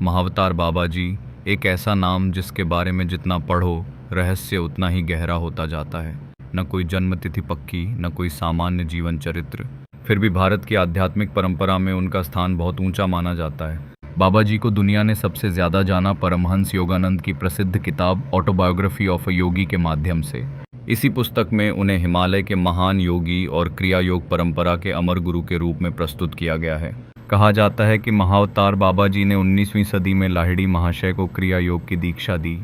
महावतार बाबा जी एक ऐसा नाम जिसके बारे में जितना पढ़ो रहस्य उतना ही गहरा होता जाता है। न कोई जन्म तिथि पक्की, न कोई सामान्य जीवन चरित्र, फिर भी भारत की आध्यात्मिक परंपरा में उनका स्थान बहुत ऊंचा माना जाता है। बाबा जी को दुनिया ने सबसे ज़्यादा जाना परमहंस योगानंद की प्रसिद्ध किताब ऑटोबायोग्राफी ऑफ अ योगी के माध्यम से। इसी पुस्तक में उन्हें हिमालय के महान योगी और क्रिया योग परंपरा के अमर गुरु के रूप में प्रस्तुत किया गया है। कहा जाता है कि महाअवतार बाबा जी ने 19वीं सदी में लाहिड़ी महाशय को क्रिया योग की दीक्षा दी।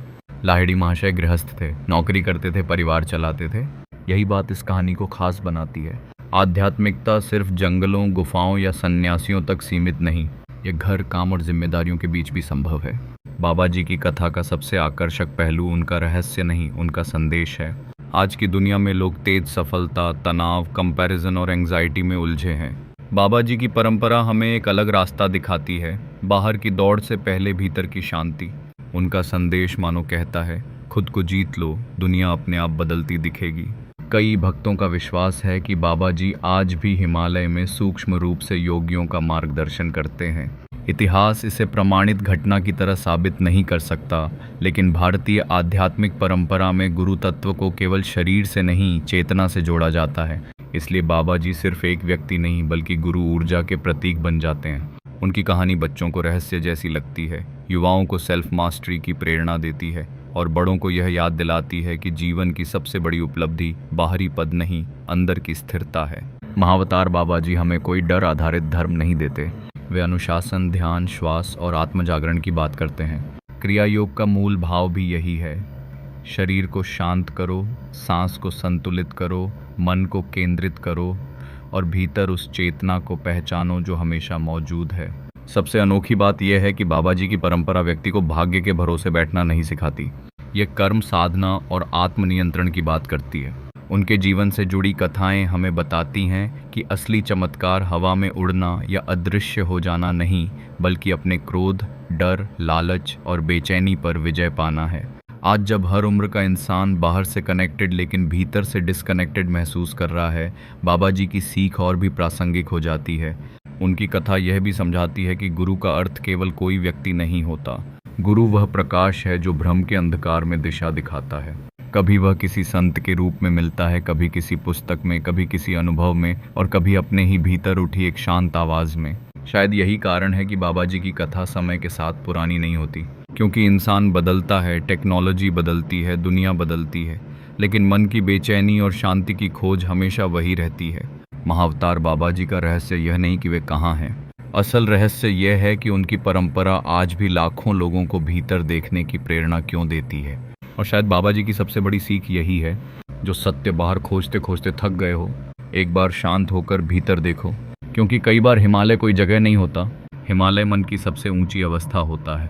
लाहिड़ी महाशय गृहस्थ थे, नौकरी करते थे, परिवार चलाते थे। यही बात इस कहानी को खास बनाती है। आध्यात्मिकता सिर्फ जंगलों, गुफाओं या सन्यासियों तक सीमित नहीं, ये घर, काम और जिम्मेदारियों के बीच भी संभव है। बाबा जी की कथा का सबसे आकर्षक पहलू उनका रहस्य नहीं, उनका संदेश है। आज की दुनिया में लोग तेज सफलता, तनाव, कंपैरिजन और एंग्जाइटी में उलझे हैं। बाबा जी की परंपरा हमें एक अलग रास्ता दिखाती है, बाहर की दौड़ से पहले भीतर की शांति। उनका संदेश मानो कहता है, खुद को जीत लो, दुनिया अपने आप बदलती दिखेगी। कई भक्तों का विश्वास है कि बाबा जी आज भी हिमालय में सूक्ष्म रूप से योगियों का मार्गदर्शन करते हैं। इतिहास इसे प्रमाणित घटना की तरह साबित नहीं कर सकता, लेकिन भारतीय आध्यात्मिक परंपरा में गुरु तत्व को केवल शरीर से नहीं, चेतना से जोड़ा जाता है। इसलिए बाबा जी सिर्फ एक व्यक्ति नहीं, बल्कि गुरु ऊर्जा के प्रतीक बन जाते हैं। उनकी कहानी बच्चों को रहस्य जैसी लगती है, युवाओं को सेल्फ मास्टरी की प्रेरणा देती है और बड़ों को यह याद दिलाती है कि जीवन की सबसे बड़ी उपलब्धि बाहरी पद नहीं, अंदर की स्थिरता है। महाअवतार बाबा जी हमें कोई डर आधारित धर्म नहीं देते। वे अनुशासन, ध्यान, श्वास और आत्मजागरण की बात करते हैं। क्रिया योग का मूल भाव भी यही है। शरीर को शांत करो, सांस को संतुलित करो, मन को केंद्रित करो और भीतर उस चेतना को पहचानो जो हमेशा मौजूद है। सबसे अनोखी बात यह है कि बाबा जी की परंपरा व्यक्ति को भाग्य के भरोसे बैठना नहीं सिखाती। ये कर्म, साधना और आत्मनियंत्रण की बात करती है। उनके जीवन से जुड़ी कथाएं हमें बताती हैं कि असली चमत्कार हवा में उड़ना या अदृश्य हो जाना नहीं, बल्कि अपने क्रोध, डर, लालच और बेचैनी पर विजय पाना है। आज जब हर उम्र का इंसान बाहर से कनेक्टेड लेकिन भीतर से डिस्कनेक्टेड महसूस कर रहा है, बाबा जी की सीख और भी प्रासंगिक हो जाती है। उनकी कथा यह भी समझाती है कि गुरु का अर्थ केवल कोई व्यक्ति नहीं होता। गुरु वह प्रकाश है जो भ्रम के अंधकार में दिशा दिखाता है। कभी वह किसी संत के रूप में मिलता है, कभी किसी पुस्तक में, कभी किसी अनुभव में और कभी अपने ही भीतर उठी एक शांत आवाज़ में। शायद यही कारण है कि बाबा जी की कथा समय के साथ पुरानी नहीं होती, क्योंकि इंसान बदलता है, टेक्नोलॉजी बदलती है, दुनिया बदलती है, लेकिन मन की बेचैनी और शांति की खोज हमेशा वही रहती है। महाअवतार बाबा जी का रहस्य यह नहीं कि वे कहाँ हैं, असल रहस्य यह है कि उनकी परंपरा आज भी लाखों लोगों को भीतर देखने की प्रेरणा क्यों देती है। और शायद बाबा जी की सबसे बड़ी सीख यही है, जो सत्य बाहर खोजते खोजते थक गए हो, एक बार शांत होकर भीतर देखो, क्योंकि कई बार हिमालय कोई जगह नहीं होता, हिमालय मन की सबसे ऊंची अवस्था होता है।